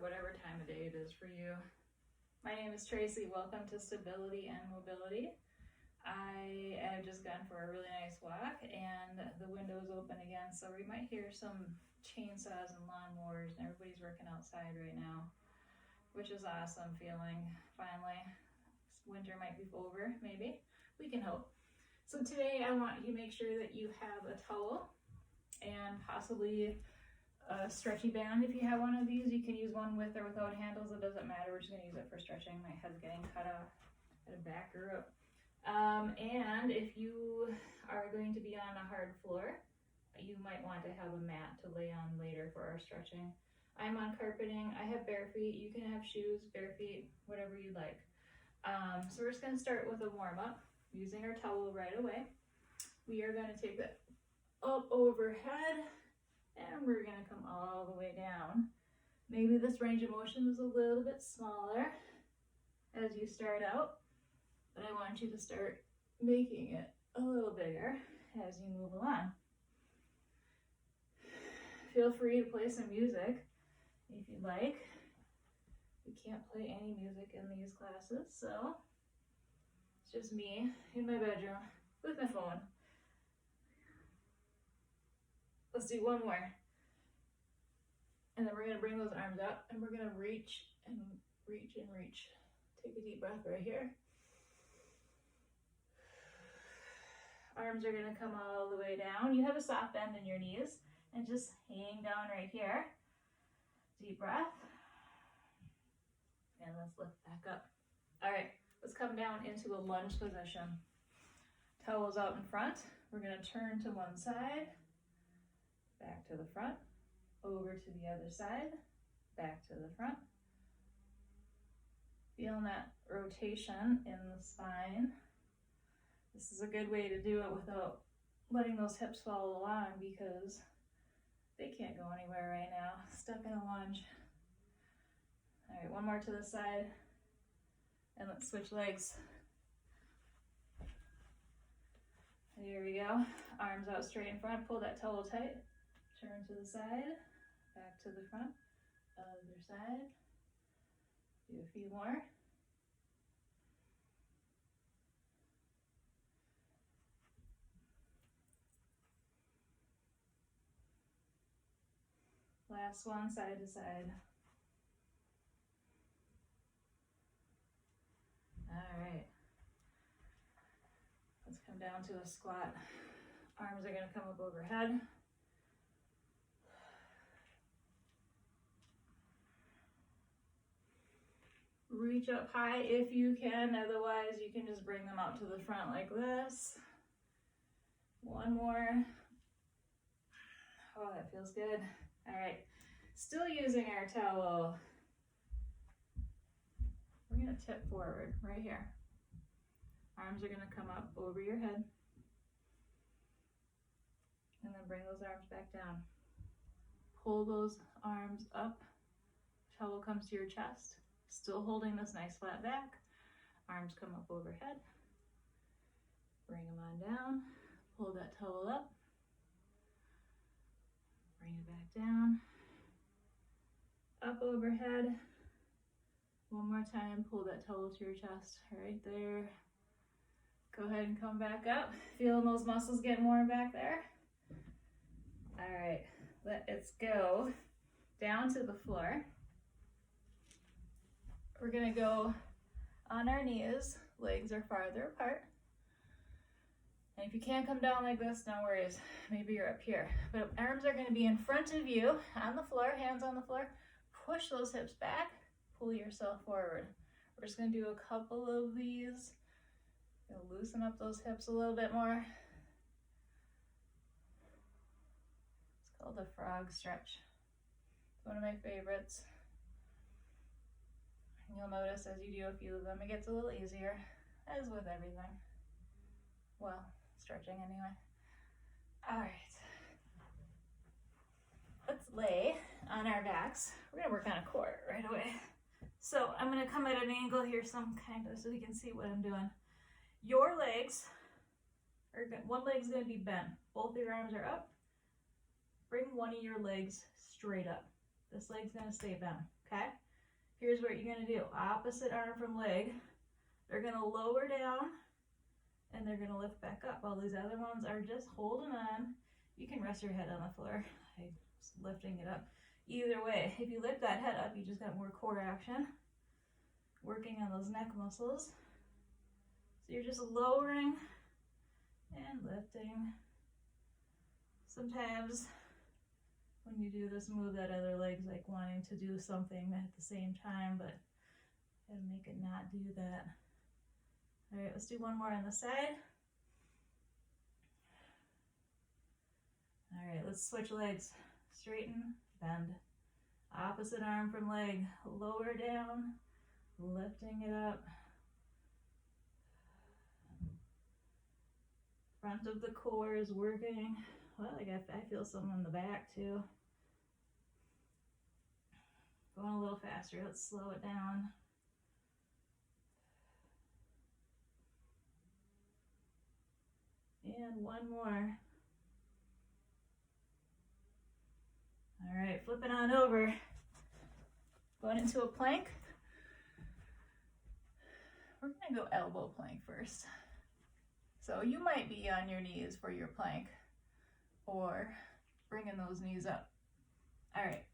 whatever time of day it is for you. My name is Tracy. Welcome to Stability and Mobility. I have just gone for a really nice walk and the window is open again, so we might hear some chainsaws and lawnmowers, and everybody's working outside right now, which is awesome feeling. Finally, winter might be over, maybe. We can hope. So today I want you to make sure that you have a towel and possibly a stretchy band. If you have one of these, you can use one with or without handles. It doesn't matter. We're just going to use it for stretching. My head's getting cut off. I gotta back her up. And if you are going to be on a hard floor, you might want to have a mat to lay on later for our stretching. I'm on carpeting. I have bare feet. You can have shoes, bare feet, whatever you like. So we're just going to start with a warm-up using our towel right away. We are going to take it up overhead, and we're going to come all the way down. Maybe this range of motion is a little bit smaller as you start out, but I want you to start making it a little bigger as you move along. Feel free to play some music if you'd like. We can't play any music in these classes, so it's just me in my bedroom with my phone. Let's do one more. And then we're going to bring those arms up and we're going to reach and reach and reach. Take a deep breath right here. Arms are going to come all the way down. You have a soft bend in your knees and just hang down right here. Deep breath. And let's lift back up. All right, let's come down into a lunge position. Towels out in front. We're going to turn to one side, back to the front, over to the other side, back to the front. Feeling that rotation in the spine. This is a good way to do it without letting those hips fall along because they can't go anywhere right now. Stuck in a lunge. All right, one more to the side, and let's switch legs. There we go. Arms out straight in front. Pull that towel tight. Turn to the side, back to the front, other side. Do a few more. Last one, side to side. All right. Let's come down to a squat. Arms are going to come up overhead. Reach up high if you can, otherwise you can just bring them out to the front like this. One more. Oh, that feels good. All right, still using our towel. We're gonna tip forward right here. Arms are gonna come up over your head. And then bring those arms back down. Pull those arms up. Towel comes to your chest. Still holding this nice flat back. Arms come up overhead. Bring them on down. Pull that towel up. Bring it back down. Up overhead. One more time. Pull that towel to your chest. Right there. Go ahead and come back up. Feeling those muscles get warm back there. All right. Let's go down to the floor. We're gonna go on our knees, legs are farther apart. And if you can't come down like this, no worries. Maybe you're up here. But arms are gonna be in front of you on the floor, hands on the floor. Push those hips back, pull yourself forward. We're just gonna do a couple of these. Gonna loosen up those hips a little bit more. It's called the frog stretch. It's one of my favorites. You'll notice as you do a few of them, it gets a little easier, as with everything. Well, stretching anyway. All right. Let's lay on our backs. We're gonna work on a core right away. So I'm gonna come at an angle here some kind of so you can see what I'm doing. Your legs are one leg's gonna be bent. Both your arms are up. Bring one of your legs straight up. This leg's gonna stay bent, okay? Here's what you're gonna do. Opposite arm from leg. They're gonna lower down and they're gonna lift back up. All these other ones are just holding on. You can rest your head on the floor. I'm lifting it up. Either way, if you lift that head up, you just got more core action, working on those neck muscles. So you're just lowering and lifting. Sometimes when you do this, move that other leg's like wanting to do something at the same time, but gotta make it not do that. All right, let's do one more on the side. All right, let's switch legs. Straighten, bend. Opposite arm from leg, lower down, lifting it up. Front of the core is working. Well, I feel something in the back too. Going a little faster, let's slow it down. And one more. All right, flipping on over. Going into a plank. We're gonna go elbow plank first. So you might be on your knees for your plank or bringing those knees up. All right,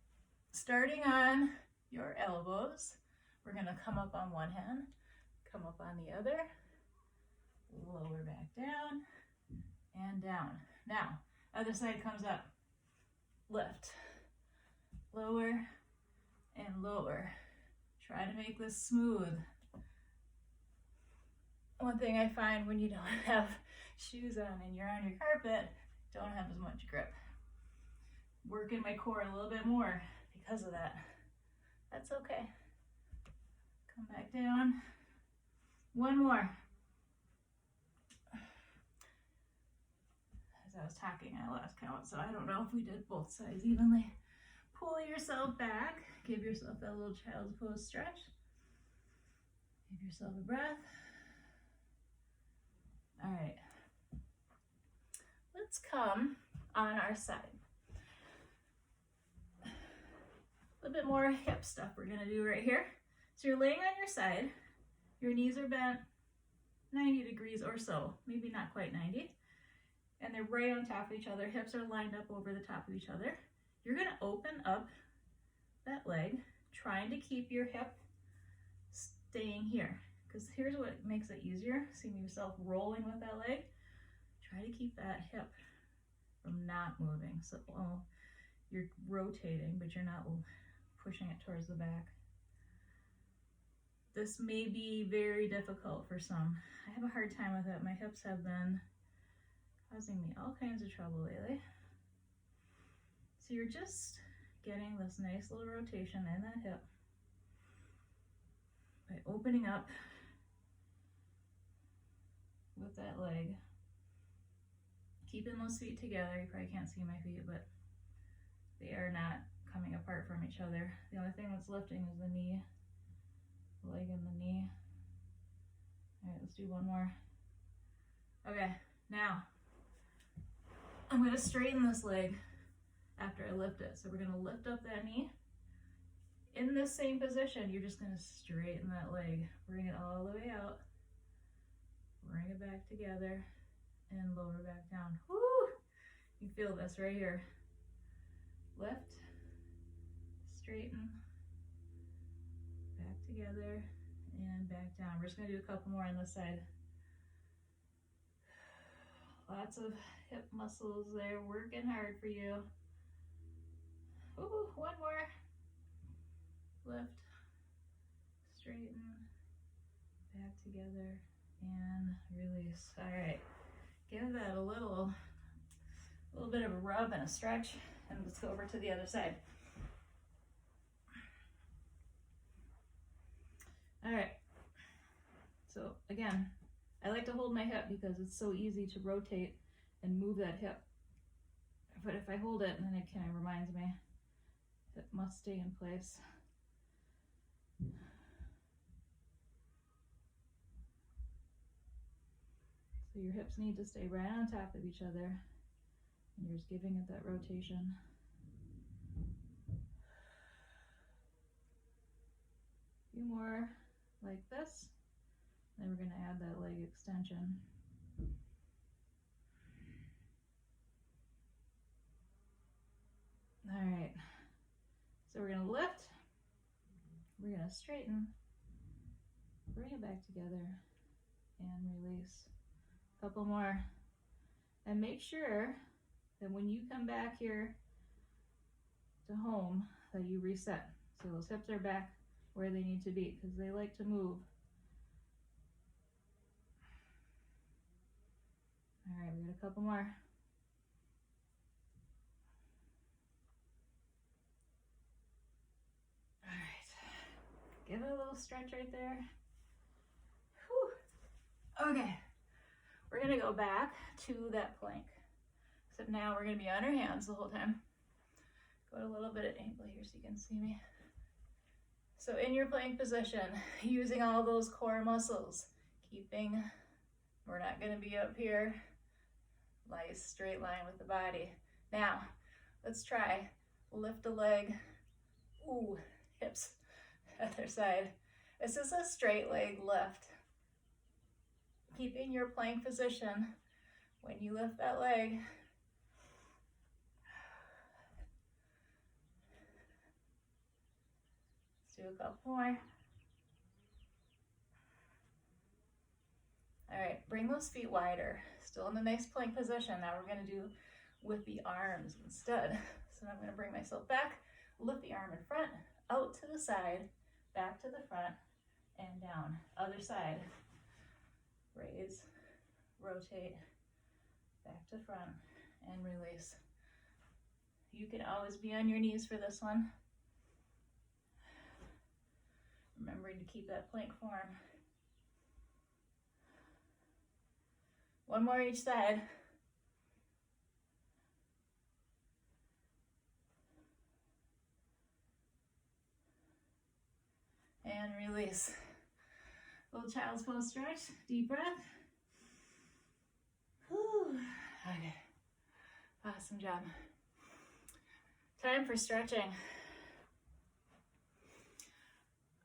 starting on your elbows, we're gonna come up on one hand, come up on the other, lower back down and down. Now, other side comes up, lift, lower and lower. Try to make this smooth. One thing I find when you don't have shoes on and you're on your carpet, don't have as much grip. Working my core a little bit more because of that. That's okay. Come back down. One more. As I was talking, I lost count, so I don't know if we did both sides evenly. Pull yourself back. Give yourself that little child's pose stretch. Give yourself a breath. All right. Let's come on our side. A little bit more hip stuff we're gonna do right here. So you're laying on your side. Your knees are bent 90 degrees or so, maybe not quite 90. And they're right on top of each other. Hips are lined up over the top of each other. You're gonna open up that leg, trying to keep your hip staying here. Because here's what makes it easier. See yourself rolling with that leg. Try to keep that hip from not moving. So you're rotating, but you're not pushing it towards the back. This may be very difficult for some. I have a hard time with it. My hips have been causing me all kinds of trouble lately. So you're just getting this nice little rotation in that hip by opening up with that leg. Keeping those feet together. You probably can't see my feet, but they are not coming apart from each other. The only thing that's lifting is the knee, the leg and the knee. All right, let's do one more. Okay, now I'm going to straighten this leg after I lift it. So we're going to lift up that knee. In this same position, you're just going to straighten that leg. Bring it all the way out. Bring it back together and lower back down. Woo! You feel this right here. Lift, straighten, back together, and back down. We're just going to do a couple more on this side. Lots of hip muscles there working hard for you. Ooh, one more. Lift, straighten, back together, and release. All right, give that a little bit of a rub and a stretch, and let's go over to the other side. All right, so again, I like to hold my hip because it's so easy to rotate and move that hip. But if I hold it, then it kind of reminds me it must stay in place. So your hips need to stay right on top of each other, and you're just giving it that rotation. like this. Then we're gonna add that leg extension. All right, so we're gonna lift, we're gonna straighten, bring it back together, and release. A couple more. And make sure that when you come back here to home, that you reset. So those hips are back where they need to be, because they like to move. All right, we got a couple more. All right, give it a little stretch right there. Whew. Okay, we're gonna go back to that plank. Except now we're gonna be on our hands the whole time. Go a little bit at angle here so you can see me. So in your plank position, using all those core muscles, keeping, we're not gonna be up here, nice straight line with the body. Now, let's try, lift a leg, ooh, hips, other side. This is a straight leg lift. Keeping your plank position, when you lift that leg, let's do a couple more. All right, bring those feet wider. Still in the nice plank position. Now we're gonna do with the arms instead. So I'm gonna bring myself back, lift the arm in front, out to the side, back to the front, and down. Other side. Raise, rotate, back to front, and release. You can always be on your knees for this one. Remembering to keep that plank form. One more each side. And release. Little child's pose stretch, deep breath. Whew. Okay, awesome job. Time for stretching.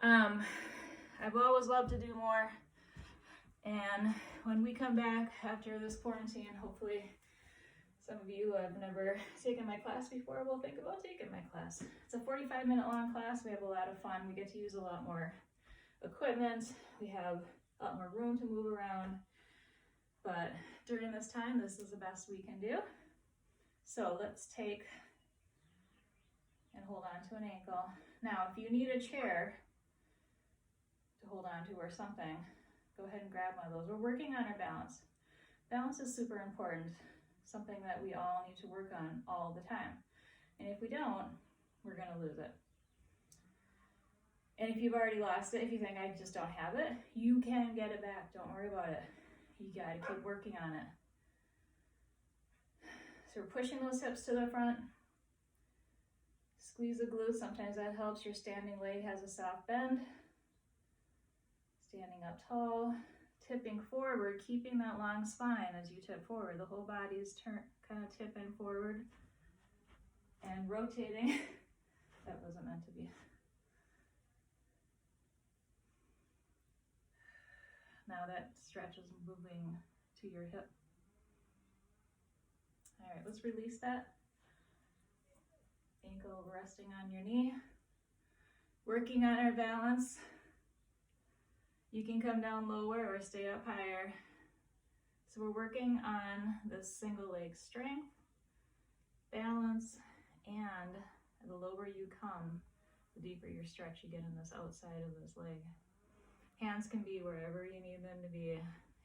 I've always loved to do more, and when we come back after this quarantine, hopefully some of you who have never taken my class before will think about taking my class. It's a 45-minute long class. We have a lot of fun. We get to use a lot more equipment. We have a lot more room to move around, but during this time, this is the best we can do. So let's take and hold on to an ankle. Now, if you need a chair to hold on to or something, go ahead and grab one of those. We're working on our balance. Balance is super important, something that we all need to work on all the time. And if we don't, we're gonna lose it. And if you've already lost it, if you think I just don't have it, you can get it back. Don't worry about it. You gotta keep working on it. So we're pushing those hips to the front. Squeeze the glutes, sometimes that helps. Your standing leg has a soft bend. Standing up tall, tipping forward, keeping that long spine as you tip forward. The whole body is kind of tipping forward and rotating. That wasn't meant to be. Now that stretch is moving to your hip. All right, let's release that. Ankle resting on your knee. Working on our balance. You can come down lower or stay up higher. So we're working on this single leg strength, balance, and the lower you come, the deeper your stretch you get in this outside of this leg. Hands can be wherever you need them to be.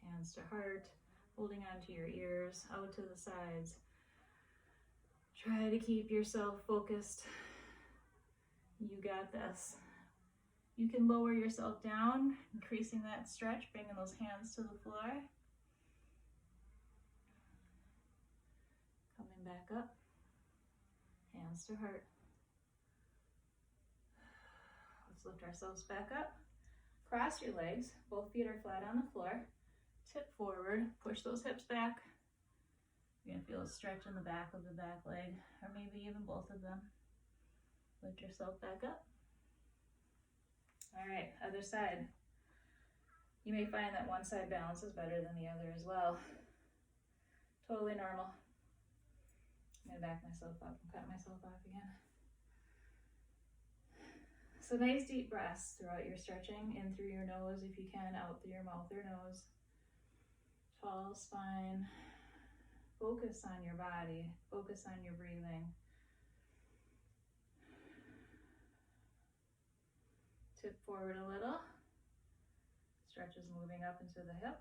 Hands to heart, holding onto your ears, out to the sides. Try to keep yourself focused. You got this. You can lower yourself down, increasing that stretch, bringing those hands to the floor. Coming back up, hands to heart. Let's lift ourselves back up. Cross your legs, both feet are flat on the floor. Tip forward, push those hips back. You're gonna feel a stretch in the back of the back leg, or maybe even both of them. Lift yourself back up. All right, other side. You may find that one side balances better than the other as well. Totally normal. I'm gonna back myself up and cut myself off again. So nice deep breaths throughout your stretching, in through your nose if you can, out through your mouth or nose. Tall spine. Focus on your body, focus on your breathing. Tip forward a little. Stretch is moving up into the hip.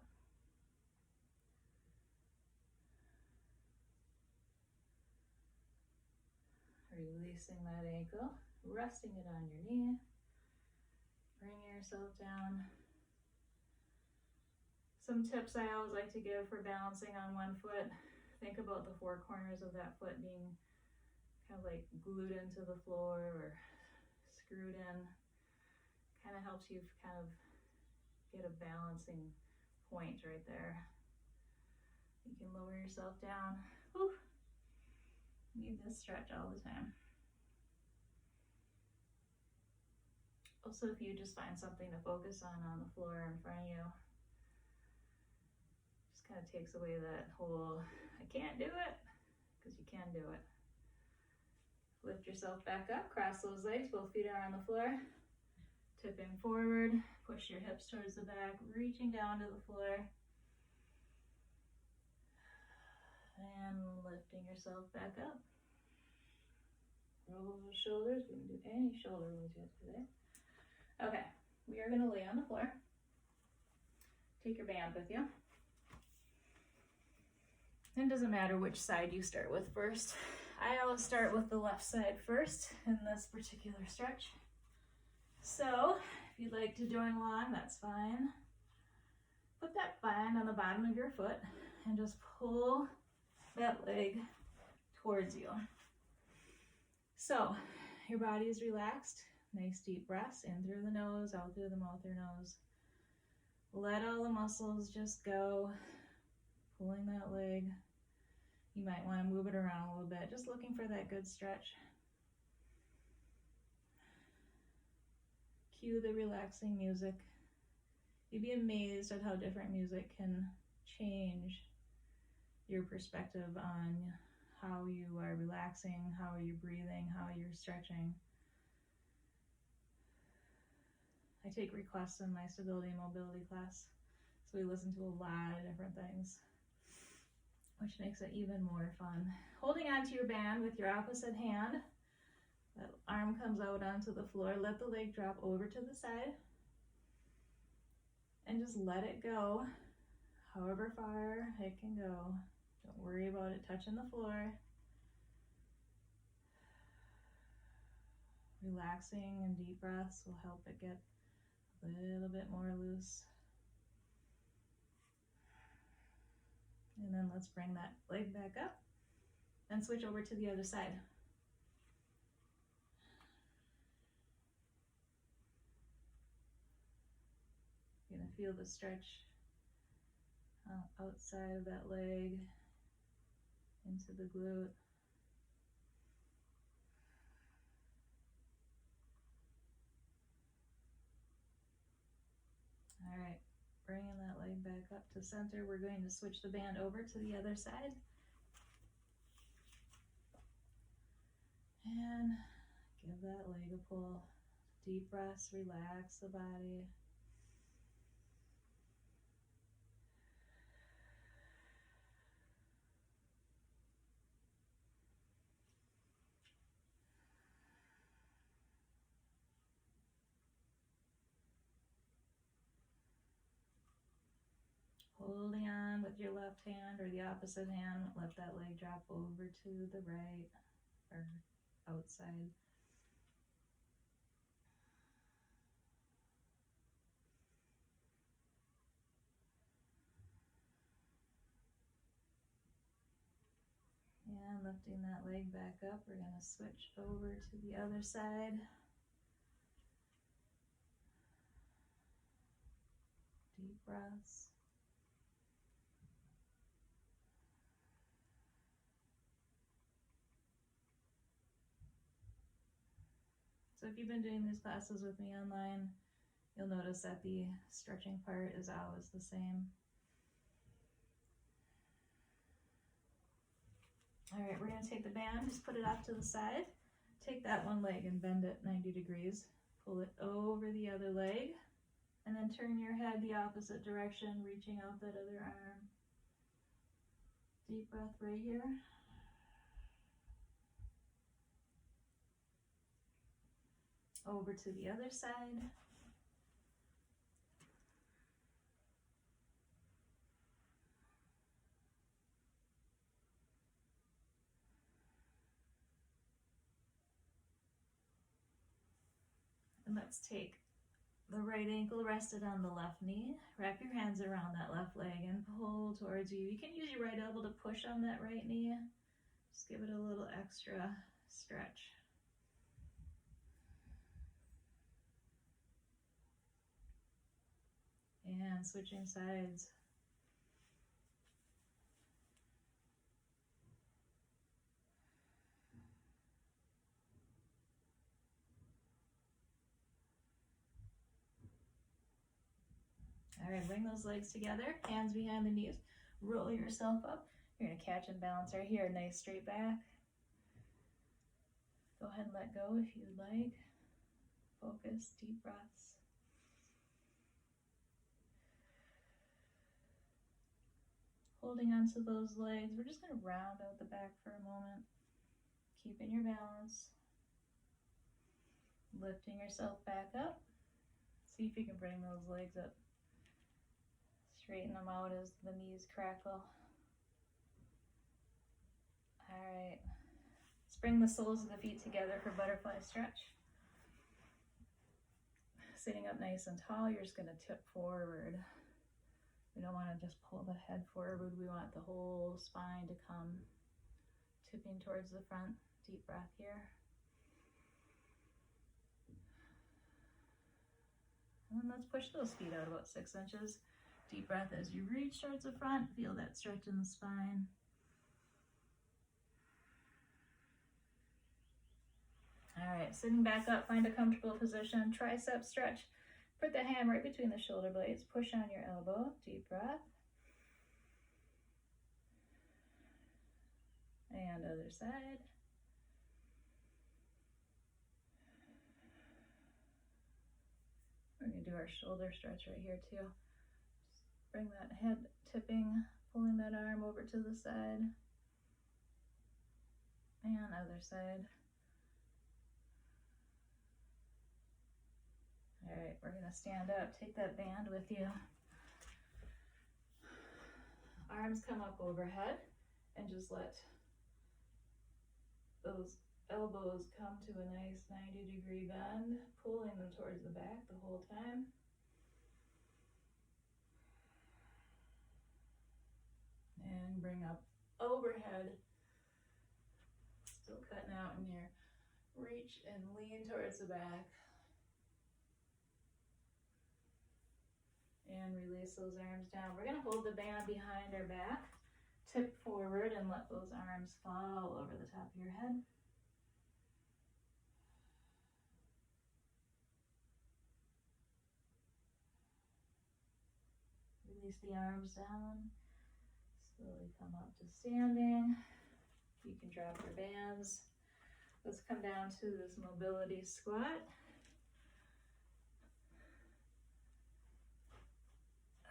Releasing that ankle, resting it on your knee. Bring yourself down. Some tips I always like to give for balancing on one foot. Think about the four corners of that foot being kind of like glued into the floor or screwed in. Kind of helps you kind of get a balancing point right there. You can lower yourself down. Whew. Need this stretch all the time. Also, if you just find something to focus on the floor in front of you, just kind of takes away that whole, I can't do it, because you can do it. Lift yourself back up, cross those legs, both feet are on the floor. Tipping forward, push your hips towards the back, reaching down to the floor. And lifting yourself back up. Roll those shoulders. We can do any shoulder movements today. Okay, we are going to lay on the floor. Take your band with you. It doesn't matter which side you start with first. I always start with the left side first in this particular stretch. So, if you'd like to join along, that's fine. Put that band on the bottom of your foot and just pull that leg towards you. So, your body is relaxed. Nice deep breaths in through the nose, out through the mouth or nose. Let all the muscles just go. Pulling that leg. You might want to move it around a little bit, just looking for that good stretch. Cue the relaxing music. You'd be amazed at how different music can change your perspective on how you are relaxing, how you're breathing, how you're stretching. I take requests in my stability and mobility class, so we listen to a lot of different things, which makes it even more fun. Holding onto your band with your opposite hand, that arm comes out onto the floor, let the leg drop over to the side, and just let it go, however far it can go. Don't worry about it touching the floor. Relaxing and deep breaths will help it get a little bit more loose. And then let's bring that leg back up and switch over to the other side. You're going to feel the stretch outside of that leg into the glute. All right, bringing that leg back up to center. We're going to switch the band over to the other side. And give that leg a pull. Deep breaths, relax the body. Holding on with your left hand or the opposite hand, let that leg drop over to the right or outside. And lifting that leg back up, we're going to switch over to the other side. Deep breaths. So if you've been doing these classes with me online, You'll notice that the stretching part is always the same. All right, we're gonna take the band, just put it off to the side. Take that one leg and bend it 90 degrees. Pull it over the other leg, and then turn your head the opposite direction, reaching out that other arm. Deep breath right here. Over to the other side. And let's take the right ankle rested on the left knee. Wrap your hands around that left leg and pull towards you. You can use your right elbow to push on that right knee. Just give it a little extra stretch. And switching sides. All right, bring those legs together, hands behind the knees, roll yourself up. You're gonna catch and balance right here, nice straight back. Go ahead and let go if you'd like. Focus, deep breaths. Holding onto those legs, we're just gonna round out the back for a moment. Keeping your balance. Lifting yourself back up. See if you can bring those legs up. Straighten them out as the knees crackle. All right. Let's bring the soles of the feet together for butterfly stretch. Sitting up nice and tall, you're just going to tip forward. We don't want to just pull the head forward. We want the whole spine to come tipping towards the front. Deep breath here. And then let's push those feet out about 6 inches. Deep breath as you reach towards the front. Feel that stretch in the spine. All right, sitting back up, find a comfortable position. Tricep stretch. Put the hand right between the shoulder blades. Push on your elbow. Deep breath. And other side. We're going to do our shoulder stretch right here too. Bring that head tipping, pulling that arm over to the side. And other side. All right, we're gonna stand up. Take that band with you. Arms come up overhead and just let those elbows come to a nice 90-degree bend, pulling them towards the back the whole time. And bring up overhead. Still cutting out in here. Reach and lean towards the back. And release those arms down. We're going to hold the band behind our back, tip forward, and let those arms fall over the top of your head. Release the arms down. Slowly come up to standing. You can drop your bands. Let's come down to this mobility squat.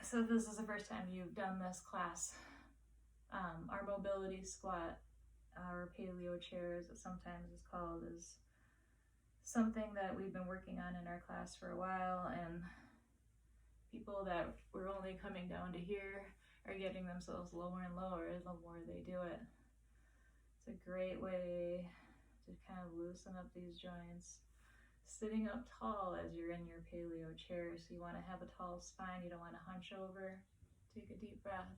So if this is the first time you've done this class, our mobility squat, our paleo chair as it sometimes is called, is something that we've been working on in our class for a while, and people that were only coming down to here are getting themselves lower and lower the more they do it. It's a great way to kind of loosen up these joints. Sitting up tall as you're in your paleo chair, so you want to have a tall spine, you don't want to hunch over. Take a deep breath.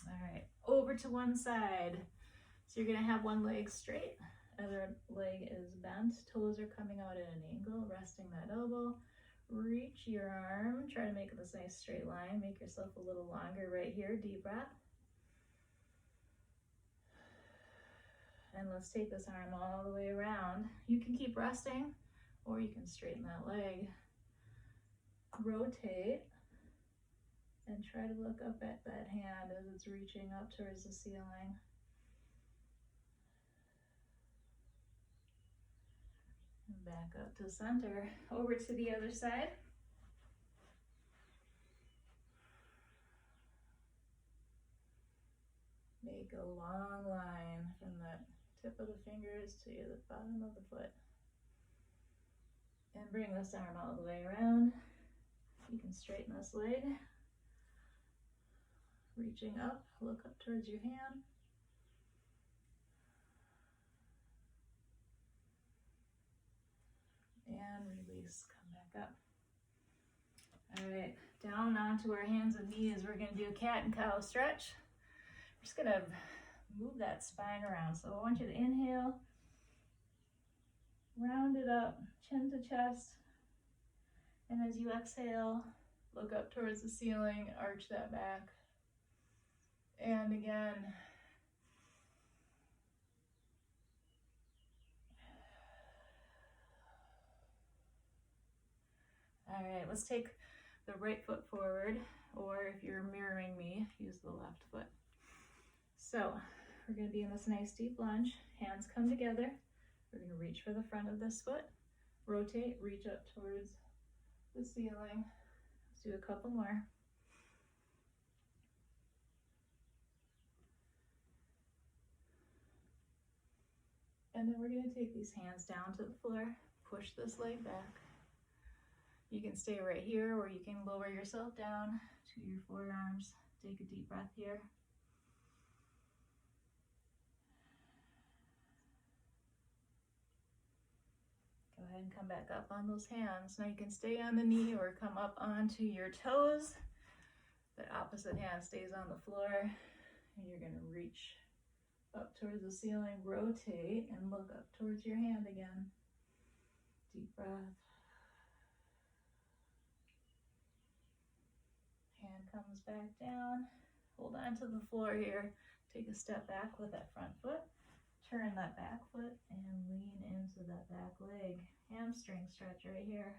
All right, over to one side. So you're going to have one leg straight, other leg is bent, toes are coming out at an angle, resting that elbow. Reach your arm, try to make this nice straight line, make yourself a little longer right here, deep breath. And let's take this arm all the way around. You can keep resting, or you can straighten that leg. Rotate, and try to look up at that hand as it's reaching up towards the ceiling. And back up to center. Over to the other side. Make a long line from the tip of the fingers to the bottom of the foot. And bring this arm all the way around. You can straighten this leg. Reaching up, look up towards your hand. And release, come back up. All right, down onto our hands and knees. We're gonna do a cat and cow stretch. We're just gonna move that spine around. So I want you to inhale, round it up, chin to chest. And as you exhale, look up towards the ceiling, arch that back. And again. All right, let's take the right foot forward, or if you're mirroring me, use the left foot. So we're going to be in this nice deep lunge. Hands come together. We're going to reach for the front of this foot. Rotate, reach up towards the ceiling. Let's do a couple more. And then we're going to take these hands down to the floor. Push this leg back. You can stay right here, or you can lower yourself down to your forearms. Take a deep breath here. Go ahead and come back up on those hands. Now you can stay on the knee or come up onto your toes. The opposite hand stays on the floor, and you're going to reach up towards the ceiling, rotate, and look up towards your hand again. Deep breath. Hand comes back down. Hold on to the floor here. Take a step back with that front foot. Turn that back foot and lean into that back leg. Hamstring stretch right here.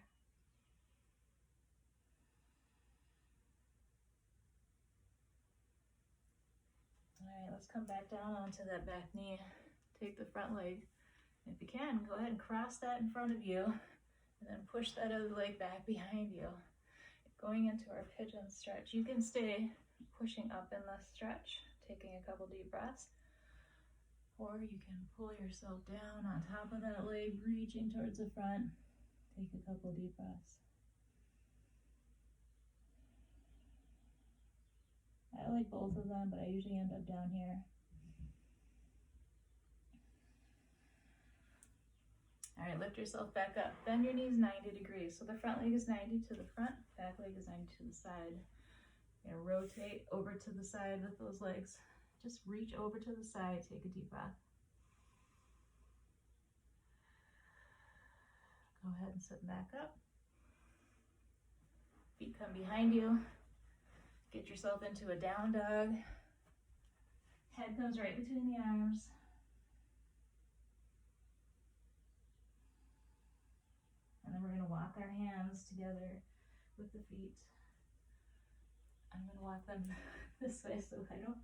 All right, let's come back down onto that back knee. Take the front leg. If you can, go ahead and cross that in front of you, and then push that other leg back behind you. Going into our pigeon stretch, you can stay pushing up in the stretch, taking a couple deep breaths, or you can pull yourself down on top of that leg, reaching towards the front. Take a couple deep breaths. I like both of them, but I usually end up down here. All right, lift yourself back up. Bend your knees 90 degrees. So the front leg is 90 to the front, back leg is 90 to the side. You're gonna rotate over to the side with those legs. Just reach over to the side, take a deep breath. Go ahead and sit back up. Feet come behind you. Get yourself into a down dog. Head comes right between the arms. And then we're going to walk our hands together with the feet. I'm going to walk them this way so I don't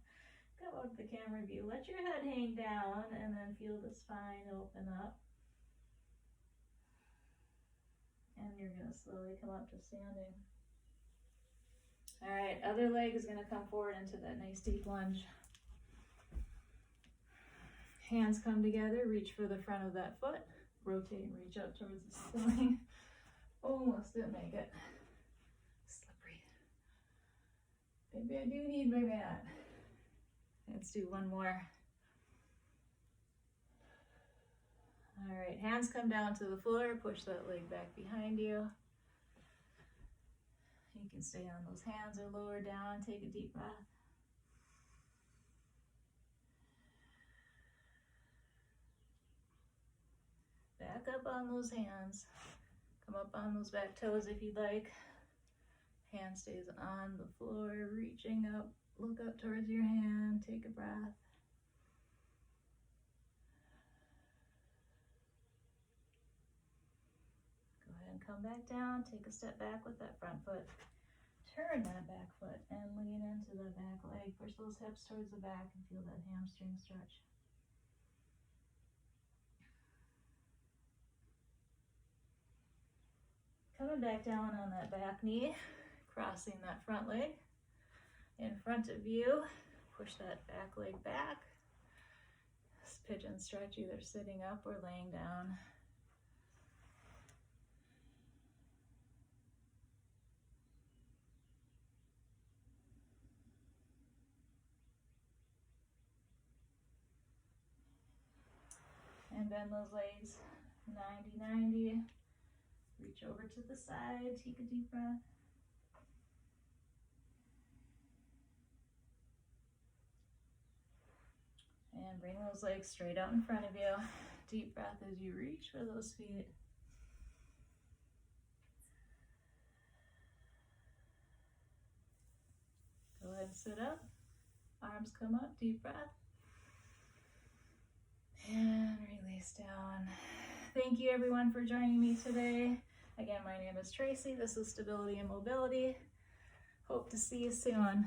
go out the camera view. Let your head hang down and then feel the spine open up. And you're going to slowly come up to standing. All right, other leg is going to come forward into that nice deep lunge. Hands come together, reach for the front of that foot. Rotate and reach up towards the ceiling. Almost didn't make it. Slippery. Maybe I do need my mat. Let's do one more. All right, hands come down to the floor. Push that leg back behind you. You can stay on those hands or lower down. Take a deep breath. Back up on those hands. Come up on those back toes if you'd like. Hand stays on the floor, reaching up. Look up towards your hand. Take a breath. come back down, take a step back with that front foot. Turn that back foot and lean into the back leg. Push those hips towards the back and feel that hamstring stretch. Coming back down on that back knee, crossing that front leg in front of you. Push that back leg back. Pigeon stretch, either sitting up or laying down. And bend those legs 90-90. Reach over to the side, take a deep breath. And bring those legs straight out in front of you. Deep breath as you reach for those feet. Go ahead and sit up. Arms come up, deep breath. And release down. Thank you everyone for joining me today. Again, my name is Tracy. This is Stability and Mobility. Hope to see you soon.